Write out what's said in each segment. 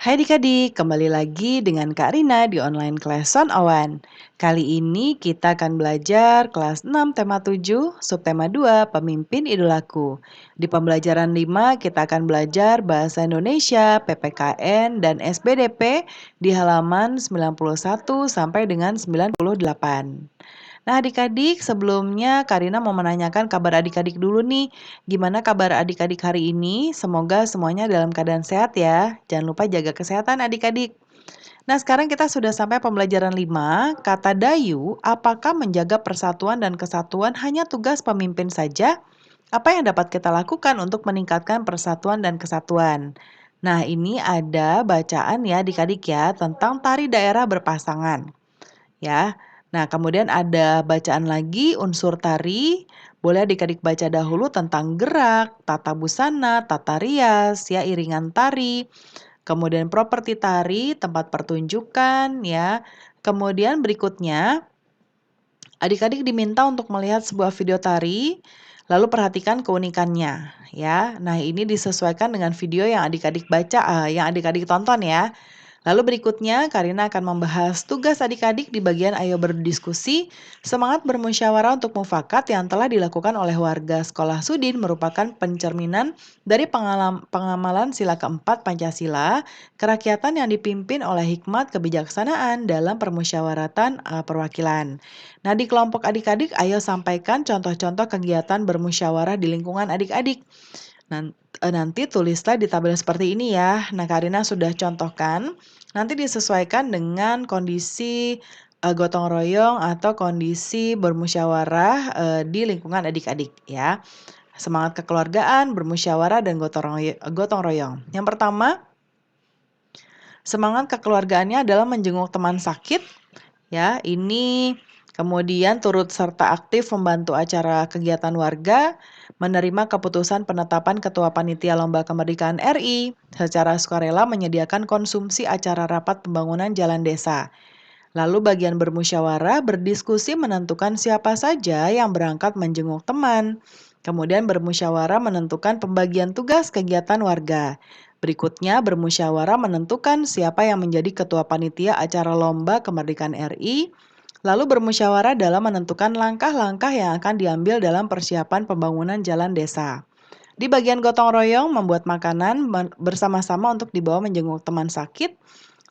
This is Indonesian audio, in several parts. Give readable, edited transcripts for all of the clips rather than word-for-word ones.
Hai adik-adik, kembali lagi dengan Kak Rina di online kelas Sonawan. Kali ini kita akan belajar kelas 6 tema 7, subtema 2, pemimpin idolaku. Di pembelajaran 5 kita akan belajar bahasa Indonesia, PPKN, dan SBDP di halaman 91 sampai dengan 98. Nah adik-adik, sebelumnya Karina mau menanyakan kabar adik-adik dulu nih. Gimana kabar adik-adik hari ini? Semoga semuanya dalam keadaan sehat ya. Jangan lupa jaga kesehatan adik-adik. Nah sekarang kita sudah sampai pembelajaran 5. Kata Dayu, apakah menjaga persatuan dan kesatuan hanya tugas pemimpin saja? Apa yang dapat kita lakukan untuk meningkatkan persatuan dan kesatuan? Nah ini ada bacaan ya adik-adik ya tentang tari daerah berpasangan ya. Nah, kemudian ada bacaan lagi unsur tari. Boleh adik-adik baca dahulu tentang gerak, tata busana, tata rias, ya iringan tari. Kemudian properti tari, tempat pertunjukan, ya. Kemudian berikutnya adik-adik diminta untuk melihat sebuah video tari, lalu perhatikan keunikannya, ya. Nah, ini disesuaikan dengan video yang adik-adik baca, yang adik-adik tonton ya. Lalu berikutnya, Karina akan membahas tugas adik-adik di bagian Ayo Berdiskusi, semangat bermusyawarah untuk mufakat yang telah dilakukan oleh warga sekolah Sudin merupakan pencerminan dari pengamalan sila keempat Pancasila, kerakyatan yang dipimpin oleh hikmat kebijaksanaan dalam permusyawaratan perwakilan. Nah, di kelompok adik-adik, ayo sampaikan contoh-contoh kegiatan bermusyawarah di lingkungan adik-adik. Nanti tulislah di tabel seperti ini ya. Nah, Karina sudah contohkan, nanti disesuaikan dengan kondisi gotong royong atau kondisi bermusyawarah di lingkungan adik-adik ya. Semangat kekeluargaan, bermusyawarah, dan gotong royong. Yang pertama, semangat kekeluargaannya adalah menjenguk teman sakit ya. Ini kemudian turut serta aktif membantu acara kegiatan warga, menerima keputusan penetapan Ketua Panitia Lomba Kemerdekaan RI, secara sukarela menyediakan konsumsi acara rapat pembangunan jalan desa. Lalu bagian bermusyawarah, berdiskusi menentukan siapa saja yang berangkat menjenguk teman. Kemudian bermusyawarah menentukan pembagian tugas kegiatan warga. Berikutnya bermusyawarah menentukan siapa yang menjadi ketua panitia acara lomba kemerdekaan RI. Lalu bermusyawarah dalam menentukan langkah-langkah yang akan diambil dalam persiapan pembangunan jalan desa. Di bagian gotong royong membuat makanan bersama-sama untuk dibawa menjenguk teman sakit.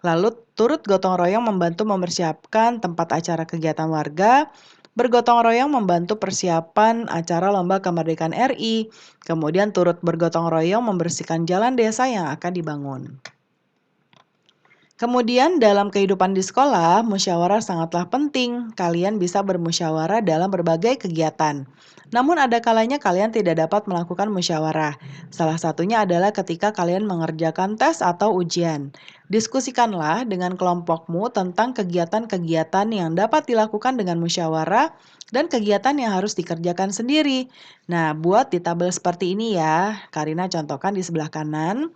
Lalu turut gotong royong membantu mempersiapkan tempat acara kegiatan warga, bergotong royong membantu persiapan acara lomba kemerdekaan RI, kemudian turut bergotong royong membersihkan jalan desa yang akan dibangun. Kemudian dalam kehidupan di sekolah, musyawarah sangatlah penting. Kalian bisa bermusyawarah dalam berbagai kegiatan. Namun ada kalanya kalian tidak dapat melakukan musyawarah. Salah satunya adalah ketika kalian mengerjakan tes atau ujian. Diskusikanlah dengan kelompokmu tentang kegiatan-kegiatan yang dapat dilakukan dengan musyawarah dan kegiatan yang harus dikerjakan sendiri. Nah, buat di tabel seperti ini ya. Karina contohkan di sebelah kanan.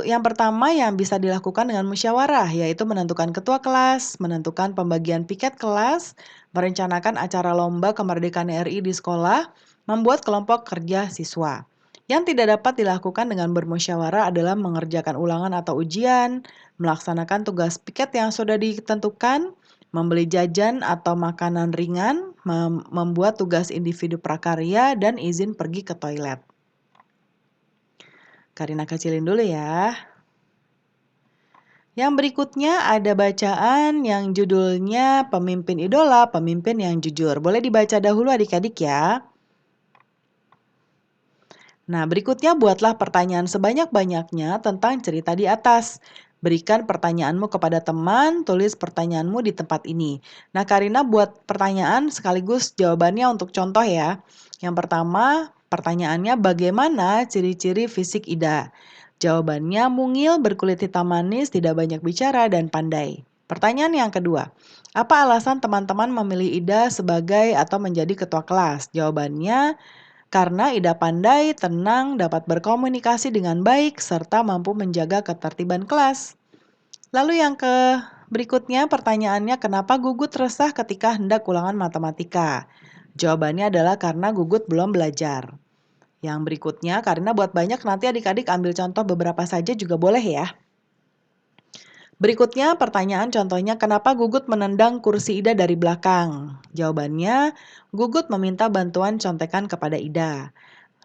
Yang pertama yang bisa dilakukan dengan musyawarah, yaitu menentukan ketua kelas, menentukan pembagian piket kelas, merencanakan acara lomba kemerdekaan RI di sekolah, membuat kelompok kerja siswa. Yang tidak dapat dilakukan dengan bermusyawarah adalah mengerjakan ulangan atau ujian, melaksanakan tugas piket yang sudah ditentukan, membeli jajan atau makanan ringan, membuat tugas individu prakarya, dan izin pergi ke toilet. Karina kecilin dulu ya. Yang berikutnya ada bacaan yang judulnya Pemimpin Idola, Pemimpin yang Jujur. Boleh dibaca dahulu adik-adik ya. Nah, berikutnya buatlah pertanyaan sebanyak-banyaknya tentang cerita di atas. Berikan pertanyaanmu kepada teman, tulis pertanyaanmu di tempat ini. Nah, Karina buat pertanyaan sekaligus jawabannya untuk contoh ya. Yang pertama, pertanyaannya bagaimana ciri-ciri fisik Ida? Jawabannya mungil, berkulit hitam manis, tidak banyak bicara, dan pandai. Pertanyaan yang kedua, apa alasan teman-teman memilih Ida sebagai atau menjadi ketua kelas? Jawabannya, karena Ida pandai, tenang, dapat berkomunikasi dengan baik, serta mampu menjaga ketertiban kelas. Lalu yang berikutnya pertanyaannya, kenapa Gugut resah ketika hendak ulangan matematika? Jawabannya adalah karena Gugut belum belajar. Yang berikutnya, karena buat banyak nanti adik-adik ambil contoh beberapa saja juga boleh ya. Berikutnya pertanyaan contohnya, kenapa Gugut menendang kursi Ida dari belakang? Jawabannya, Gugut meminta bantuan contekan kepada Ida.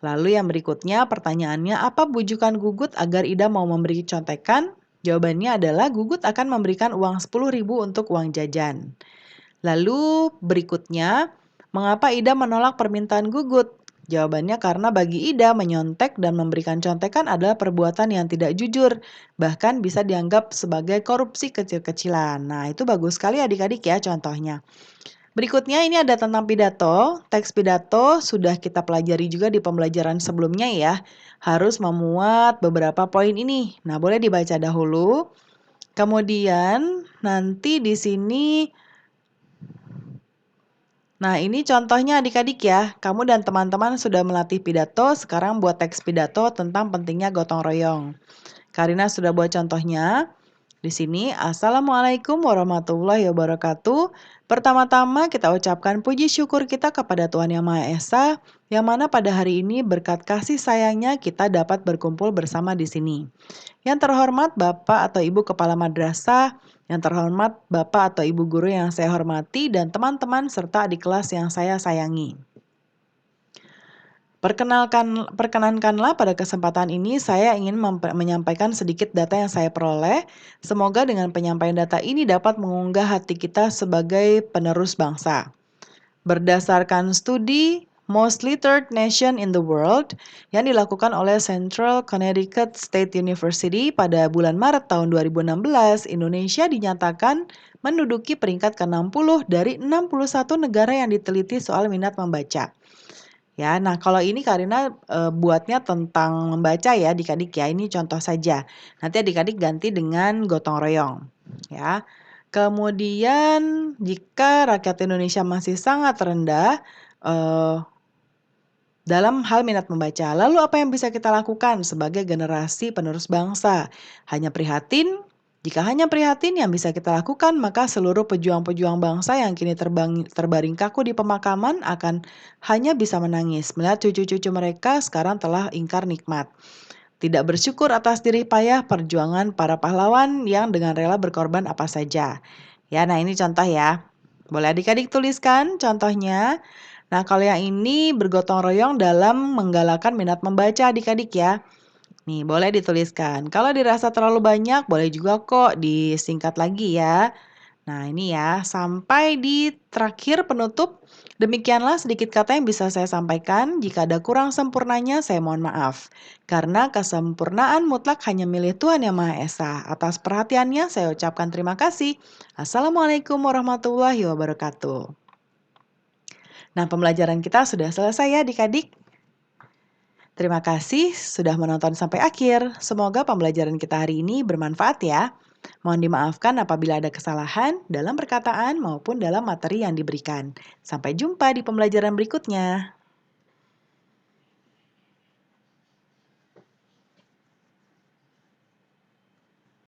Lalu yang berikutnya pertanyaannya, apa bujukan Gugut agar Ida mau memberi contekan? Jawabannya adalah Gugut akan memberikan uang 10.000 untuk uang jajan. Lalu berikutnya, mengapa Ida menolak permintaan Gugut? Jawabannya karena bagi Ida menyontek dan memberikan contekan adalah perbuatan yang tidak jujur, bahkan bisa dianggap sebagai korupsi kecil-kecilan. Nah, itu bagus sekali adik-adik ya contohnya. Berikutnya ini ada tentang pidato. Teks pidato sudah kita pelajari juga di pembelajaran sebelumnya ya. Harus memuat beberapa poin ini. Nah, boleh dibaca dahulu. Kemudian nanti di sini, nah ini contohnya adik-adik ya. Kamu dan teman-teman sudah melatih pidato, sekarang buat teks pidato tentang pentingnya gotong royong. Karina sudah buat contohnya. Di sini, Assalamualaikum warahmatullahi wabarakatuh. Pertama-tama kita ucapkan puji syukur kita kepada Tuhan Yang Maha Esa, yang mana pada hari ini berkat kasih sayangnya kita dapat berkumpul bersama di sini. Yang terhormat Bapak atau Ibu Kepala Madrasah, yang terhormat Bapak atau Ibu Guru yang saya hormati, dan teman-teman serta adik kelas yang saya sayangi. Perkenankanlah pada kesempatan ini saya ingin menyampaikan sedikit data yang saya peroleh. Semoga dengan penyampaian data ini dapat mengunggah hati kita sebagai penerus bangsa. Berdasarkan studi Most Literate Nation in the World yang dilakukan oleh Central Connecticut State University pada bulan Maret tahun 2016, Indonesia dinyatakan menduduki peringkat ke-60 dari 61 negara yang diteliti soal minat membaca. Ya, nah kalau ini Karina buatnya tentang membaca ya adik-adik ya, ini contoh saja. Nanti adik-adik ganti dengan gotong royong ya. Kemudian jika rakyat Indonesia masih sangat rendah dalam hal minat membaca, lalu apa yang bisa kita lakukan sebagai generasi penerus bangsa? Hanya prihatin? Jika hanya prihatin yang bisa kita lakukan, maka seluruh pejuang-pejuang bangsa yang kini terbaring kaku di pemakaman akan hanya bisa menangis melihat cucu-cucu mereka sekarang telah ingkar nikmat. Tidak bersyukur atas jerih payah perjuangan para pahlawan yang dengan rela berkorban apa saja. Ya, nah ini contoh ya. Boleh adik-adik tuliskan contohnya. Nah, kalau yang ini bergotong royong dalam menggalakkan minat membaca adik-adik ya. Nih, boleh dituliskan. Kalau dirasa terlalu banyak, boleh juga kok disingkat lagi ya. Nah, ini ya, sampai di terakhir penutup. Demikianlah sedikit kata yang bisa saya sampaikan. Jika ada kurang sempurnanya, saya mohon maaf. Karena kesempurnaan mutlak hanya milik Tuhan Yang Maha Esa. Atas perhatiannya, saya ucapkan terima kasih. Assalamualaikum warahmatullahi wabarakatuh. Nah, pembelajaran kita sudah selesai ya adik-adik. Terima kasih sudah menonton sampai akhir. Semoga pembelajaran kita hari ini bermanfaat ya. Mohon dimaafkan apabila ada kesalahan dalam perkataan maupun dalam materi yang diberikan. Sampai jumpa di pembelajaran berikutnya.